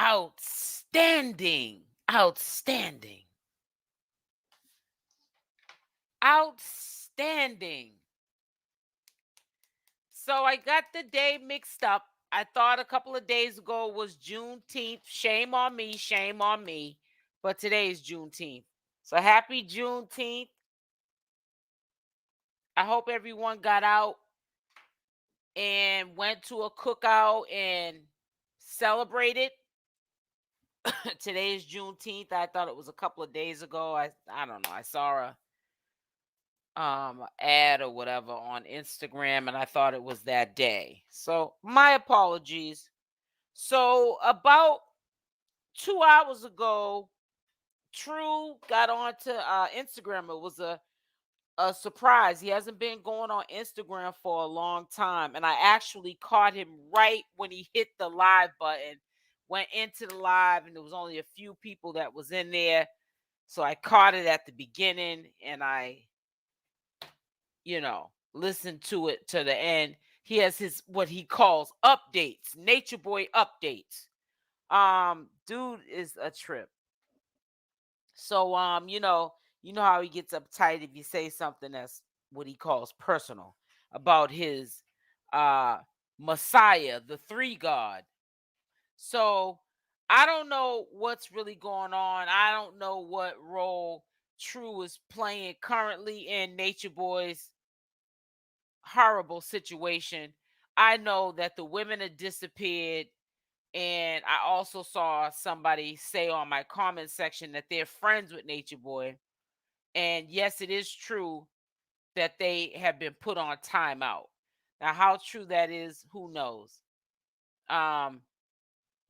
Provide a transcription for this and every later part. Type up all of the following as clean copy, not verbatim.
Outstanding. Outstanding. Outstanding. So I got the day mixed up. I thought a couple of days ago was Juneteenth. Shame on me. Shame on me. But today is Juneteenth. So happy Juneteenth. I hope everyone got out and went to a cookout and celebrated. Today is Juneteenth. I thought it was a couple of days ago. I don't know. I saw a ad or whatever on Instagram and I thought it was that day. So my apologies. So about 2 hours ago, TRU got onto Instagram. It was a surprise. He hasn't been going on Instagram for a long time. And I actually caught him right when he hit the live button, went into the live, and there was only a few people that was in there. So I caught it at the beginning and I, listened to it to the end. He has his what he calls updates, Natureboy updates. Dude is a trip. So you know how he gets uptight if you say something that's what he calls personal about his uh Messiah, the three God. So I don't know what's really going on. I don't know what role True is playing currently in Nature Boy's horrible situation. I know that the women have disappeared. And I also saw somebody say on my comment section that they're friends with Nature Boy. And yes, it is true that they have been put on timeout. Now, how true that is, who knows? Um,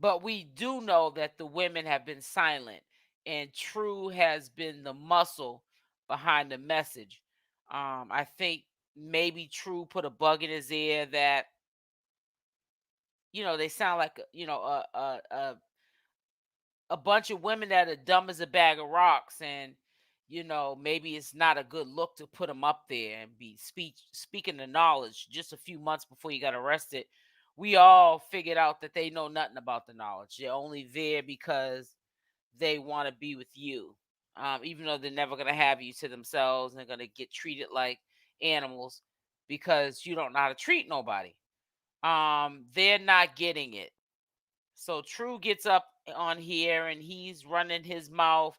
but we do know that the women have been silent, and True has been the muscle behind the message. I think maybe True put a bug in his ear that they sound like a bunch of women that are dumb as a bag of rocks, and maybe it's not a good look to put them up there and be speaking the knowledge just a few months before you got arrested. We all figured out that they know nothing about the knowledge. They're only there because they want to be with you, even though they're never going to have you to themselves, and they're going to get treated like animals because you don't know how to treat nobody. They're not getting it. So True gets up on here and he's running his mouth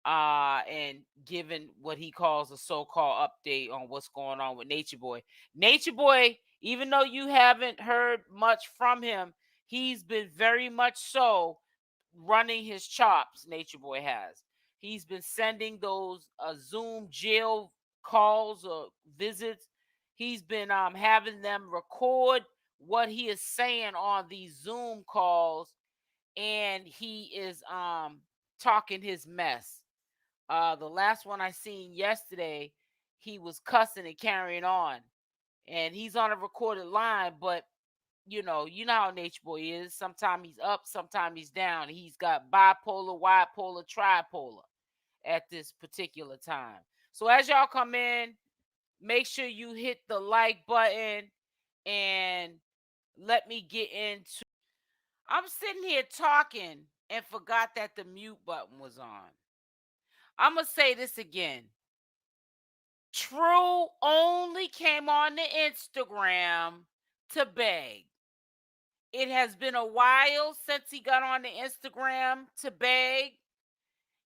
and giving what he calls a so-called update on what's going on with Nature Boy. Nature Boy, even though you haven't heard much from him, he's been very much so running his chops. Nature Boy has. He's been sending those Zoom jail calls or visits. He's been having them record what he is saying on these Zoom calls, and he is talking his mess. The last one I seen yesterday, he was cussing and carrying on, and he's on a recorded line. But you know how Nature Boy is. Sometimes he's up, sometimes he's down. He's got bipolar, bipolar, tripolar at this particular time. So as y'all come in, make sure you hit the like button and let me get into. I'm sitting here talking and forgot that the mute button was on. I'm going to say this again. True only came on the Instagram to beg. It has been a while since he got on the Instagram to beg.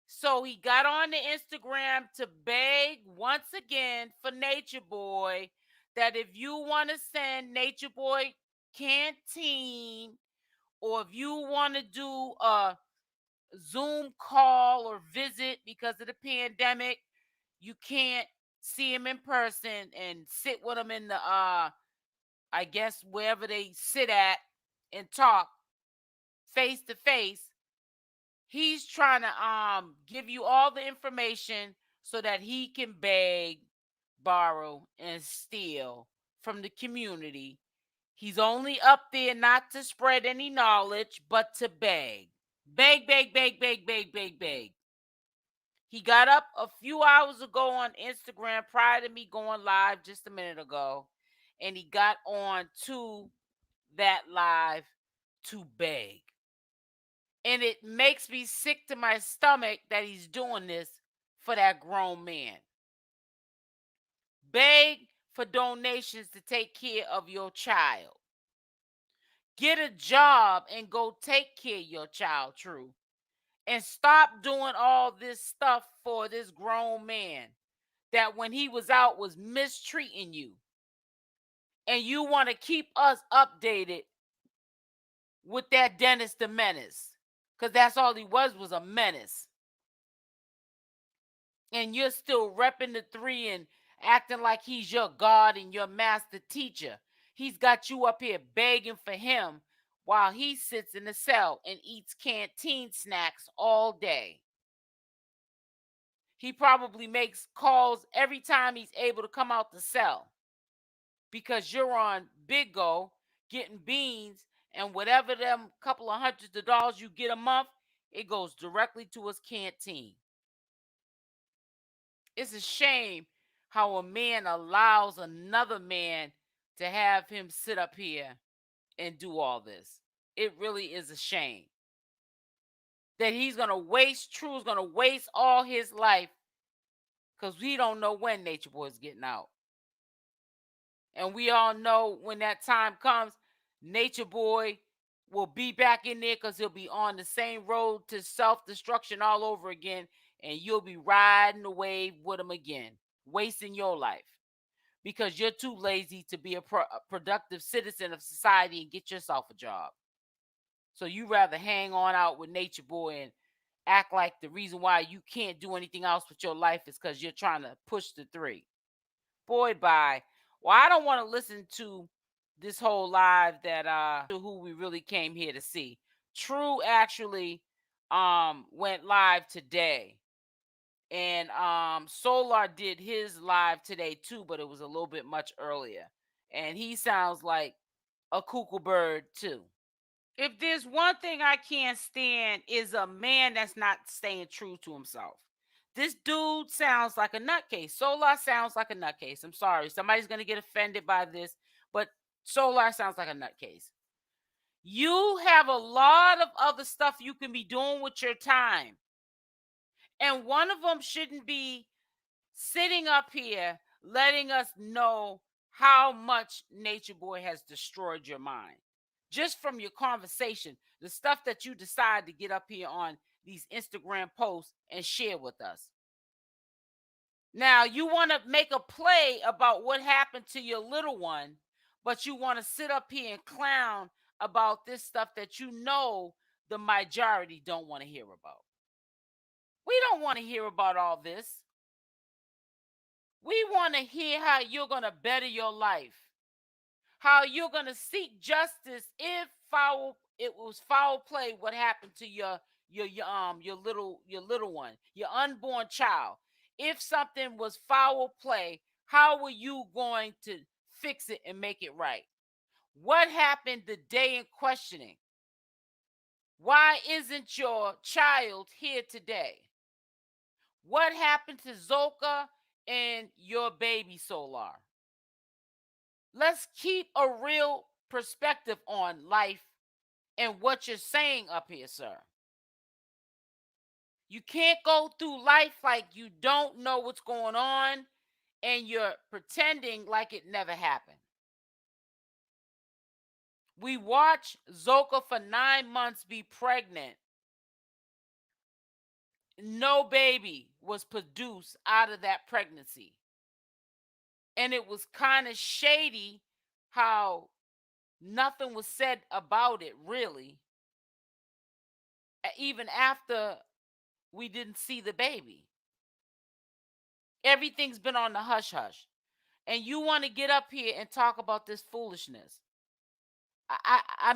So he got on the Instagram to beg once again for Nature Boy that if you want to send Nature Boy Canteen, or if you want to do a Zoom call or visit because of the pandemic, you can't see him in person and sit with him in the I guess wherever they sit at and talk face to face. He's trying to give you all the information so that he can beg, borrow, and steal from the community. He's only up there not to spread any knowledge, but to beg. Beg, beg, beg, beg, beg, beg, beg. He got up a few hours ago on Instagram prior to me going live just a minute ago, and he got on to that live to beg. And it makes me sick to my stomach that he's doing this for that grown man. Beg for donations to take care of your child. Get a job and go take care of your child, TRU. And stop doing all this stuff for this grown man that when he was out was mistreating you. And you want to keep us updated with that Dennis the Menace. Because that's all he was a menace. And you're still repping the 3 and acting like he's your God and your master teacher. He's got you up here begging for him while he sits in the cell and eats canteen snacks all day. He probably makes calls every time he's able to come out the cell because you're on Big Go getting beans, and whatever them couple of hundreds of dollars you get a month, it goes directly to his canteen. It's a shame how a man allows another man to have him sit up here and do all this. It really is a shame that he's going to waste, TRU's going to waste all his life because we don't know when Natureboy is getting out. And we all know when that time comes, Natureboy will be back in there because he'll be on the same road to self-destruction all over again, and you'll be riding the wave with him again, wasting your life because you're too lazy to be a productive citizen of society and get yourself a job. So you rather hang on out with Natureboy and act like the reason why you can't do anything else with your life is because you're trying to push the 3. Boy, bye. Well, I don't want to listen to this whole live that who we really came here to see. TRU actually went live today. And Solar did his live today too, but it was a little bit much earlier. And he sounds like a cuckoo bird too. If there's one thing I can't stand is a man that's not staying true to himself. This dude sounds like a nutcase. Solar sounds like a nutcase. I'm sorry. Somebody's going to get offended by this, but Solar sounds like a nutcase. You have a lot of other stuff you can be doing with your time. And one of them shouldn't be sitting up here letting us know how much Natureboy has destroyed your mind. Just from your conversation, the stuff that you decide to get up here on these Instagram posts and share with us. Now, you want to make a play about what happened to your little one, but you want to sit up here and clown about this stuff that you know the majority don't want to hear about. We don't want to hear about all this. We want to hear how you're going to better your life. How you're going to seek justice if it was foul play what happened to your little one, your unborn child. If something was foul play, how were you going to fix it and make it right? What happened the day in questioning? Why isn't your child here today? What happened to Zoca and your baby Solar? Let's keep a real perspective on life and what you're saying up here, sir. You can't go through life like you don't know what's going on and you're pretending like it never happened. We watched Zoca for 9 months be pregnant. No baby was produced out of that pregnancy. And it was kind of shady how nothing was said about it, really, even after we didn't see the baby. Everything's been on the hush hush. And you want to get up here and talk about this foolishness. I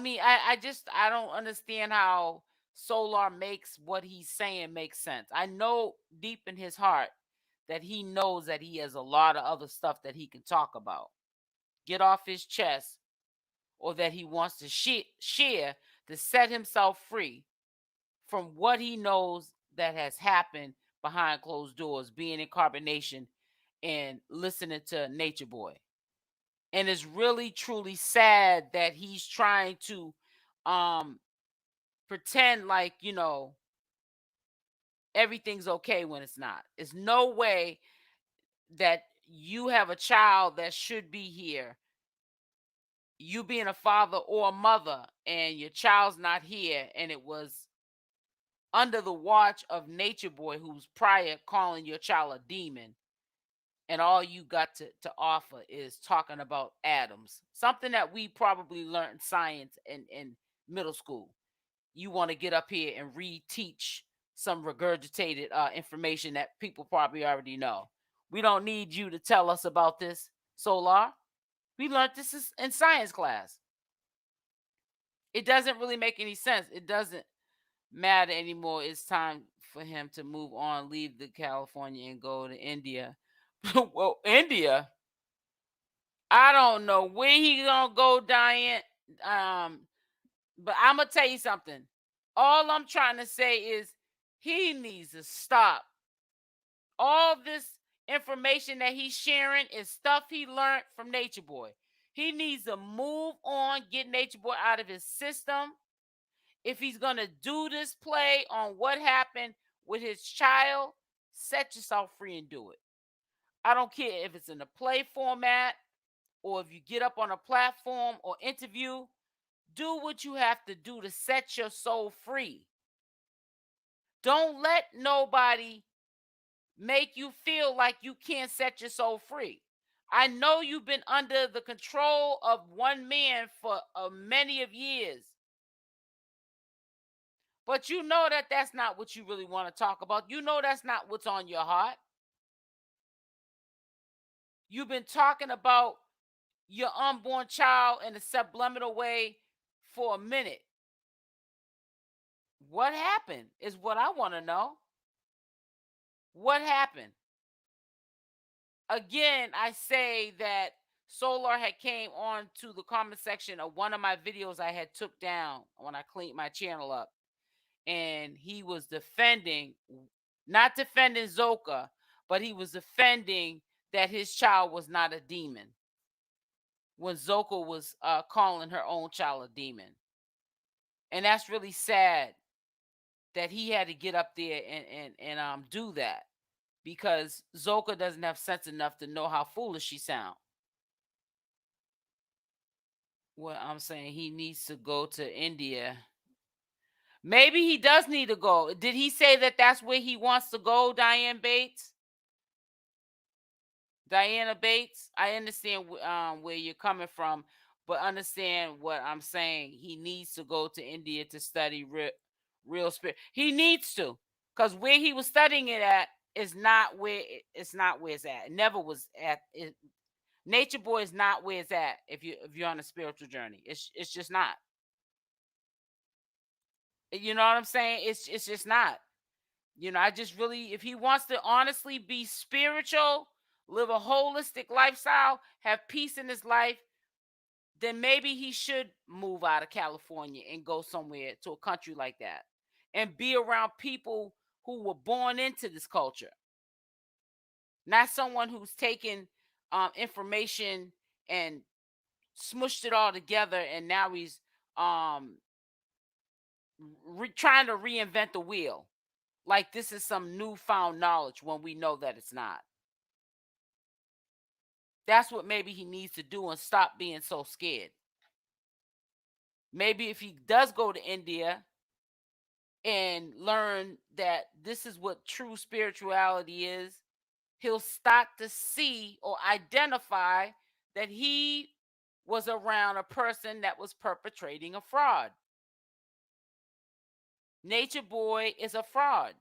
don't understand how Solar makes what he's saying make sense. I know deep in his heart that he knows that he has a lot of other stuff that he can talk about, get off his chest, or that he wants to share to set himself free from what he knows that has happened behind closed doors, being in carbonation and listening to Natureboy. And it's really truly sad that he's trying to pretend like, everything's okay when it's not. There's no way that you have a child that should be here, you being a father or a mother, and your child's not here, and it was under the watch of Natureboy, who's prior calling your child a demon, and all you got to offer is talking about atoms, something that we probably learned in science in middle school. You want to get up here and reteach some regurgitated information that people probably already know. We don't need you to tell us about this, Solar. We learned this is in science class. It doesn't really make any sense. It doesn't matter anymore. It's time for him to move on, leave the California and go to India. Well, India, I don't know where he gonna go, Diane. But I'm gonna tell you something. All I'm trying to say is he needs to stop. All this information that he's sharing is stuff he learned from Natureboy. He needs to move on, get Natureboy out of his system. If he's gonna do this play on what happened with his child, set yourself free and do it. I don't care if it's in a play format or if you get up on a platform or interview. Do what you have to do to set your soul free. Don't let nobody make you feel like you can't set your soul free. I know you've been under the control of one man for many of years, but you know that that's not what you really want to talk about. You know that's not what's on your heart. You've been talking about your unborn child in a subliminal way for a minute. What happened is what I want to know. What happened? Again, I say that Solar had came on to the comment section of one of my videos I had took down when I cleaned my channel up. And he was defending, not defending Zoca, but he was defending that his child was not a demon when Zoca was calling her own child a demon. And that's really sad that he had to get up there and do that, because Zoca doesn't have sense enough to know how foolish she sounds. Well, I'm saying he needs to go to India. Maybe he does need to go. Did he say that that's where he wants to go, Diana Bates? Diana Bates, I understand where you're coming from, but understand what I'm saying. He needs to go to India to study real spirit. He needs to, because where he was studying it at is not where it's not where it's at. It never was at. Natureboy is not where it's at. If you're on a spiritual journey, it's just not. You know what I'm saying? It's just not. I just really, if he wants to honestly be spiritual, live a holistic lifestyle, have peace in his life, then maybe he should move out of California and go somewhere to a country like that and be around people who were born into this culture. Not someone who's taken information and smushed it all together and now he's trying to reinvent the wheel. Like this is some newfound knowledge when we know that it's not. That's what maybe he needs to do and stop being so scared. Maybe if he does go to India and learn that this is what true spirituality is, he'll start to see or identify that he was around a person that was perpetrating a fraud. Natureboy is a fraud.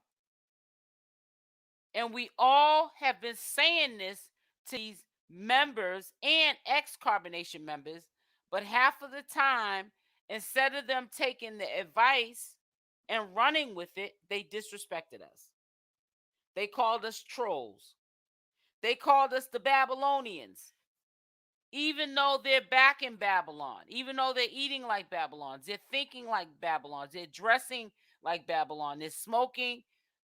And we all have been saying this to these members and ex-carbonation members, but half of the time, instead of them taking the advice and running with it, they disrespected us. They called us trolls. They called us the Babylonians. Even though they're back in Babylon, even though they're eating like Babylons, they're thinking like Babylons, they're dressing like Babylon, they're smoking,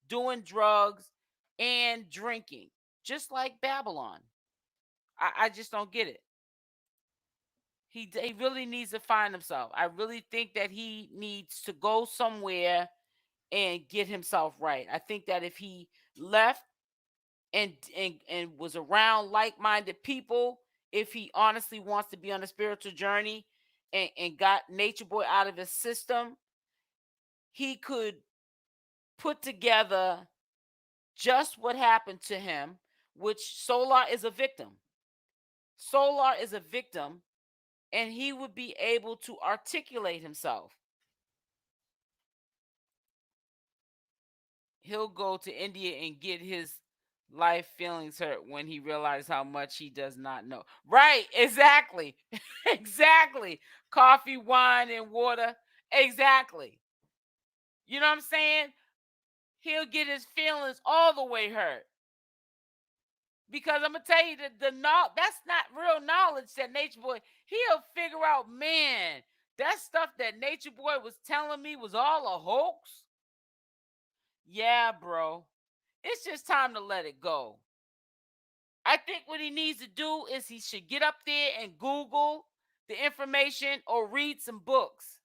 doing drugs, and drinking, just like Babylon. I just don't get it. He really needs to find himself. I really think that he needs to go somewhere and get himself right. I think that if he left and was around like-minded people, if he honestly wants to be on a spiritual journey and got Nature Boy out of his system, he could put together just what happened to him, which 𝗪𝗪 is a victim. 𝗪𝗪 is a victim, and he would be able to articulate himself. He'll go to India and get his life feelings hurt when he realizes how much he does not know. Right, exactly. Exactly. Coffee, wine, and water. Exactly. You know what I'm saying? He'll get his feelings all the way hurt. Because I'm gonna tell you that that's not real knowledge that Nature Boy, he'll figure out, man, that stuff that Nature Boy was telling me was all a hoax. Yeah, bro. It's just time to let it go. I think what he needs to do is he should get up there and Google the information or read some books.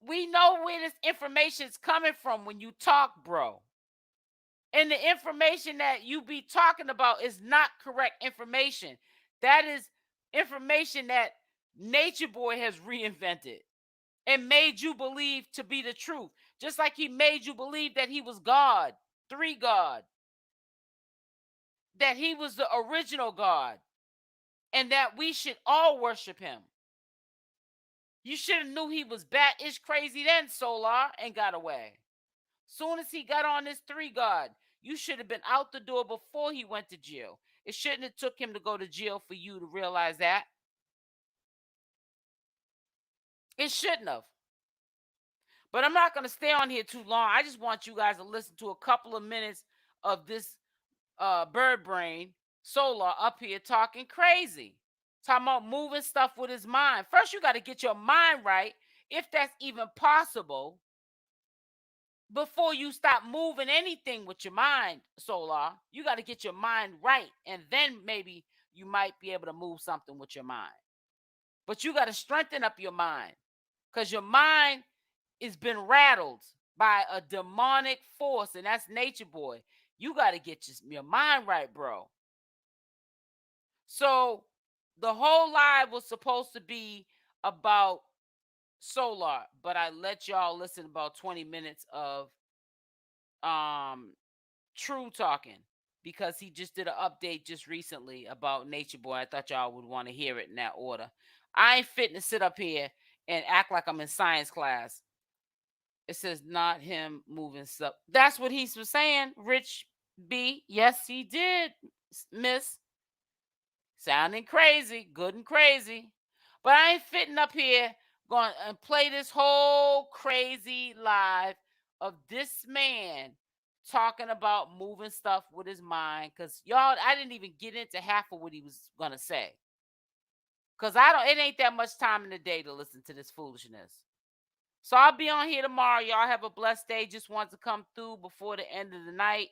We know where this information is coming from when you talk, bro. And the information that you be talking about is not correct information. That is information that Nature Boy has reinvented and made you believe to be the truth. Just like he made you believe that he was God, three God, that he was the original God, and that we should all worship him. You should have knew he was bat-ish crazy then, 𝗪𝗪, and got away. Soon as he got on this three God, you should have been out the door before he went to jail. It shouldn't have took him to go to jail for you to realize that. It shouldn't have. But I'm not going to stay on here too long. I just want you guys to listen to a couple of minutes of this bird brain 𝗪𝗪 up here talking crazy. Talking about moving stuff with his mind. First, you got to get your mind right, if that's even possible, before you stop moving anything with your mind, 𝗪𝗪. You got to get your mind right, and then maybe you might be able to move something with your mind. But you got to strengthen up your mind, because your mind has been rattled by a demonic force, and that's Nature Boy. You got to get your mind right, bro. So the whole live was supposed to be about 𝗪𝗪, but I let y'all listen about 20 minutes of TRU talking, because he just did an update just recently about Nature Boy. I thought y'all would want to hear it in that order. I ain't fitting to sit up here and act like I'm in science class. It says not him moving stuff. That's what he was saying, Rich B. Yes, he did, miss. Sounding crazy, good and crazy. But I ain't fitting up here going and play this whole crazy live of this man talking about moving stuff with his mind. Because y'all, I didn't even get into half of what he was gonna say. Because it ain't that much time in the day to listen to this foolishness. So I'll be on here tomorrow. Y'all have a blessed day. Just want to come through before the end of the night.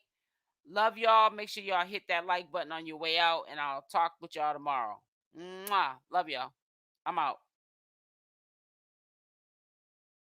Love y'all. Make sure y'all hit that like button on your way out, and I'll talk with y'all tomorrow. Mwah. Love y'all. I'm out.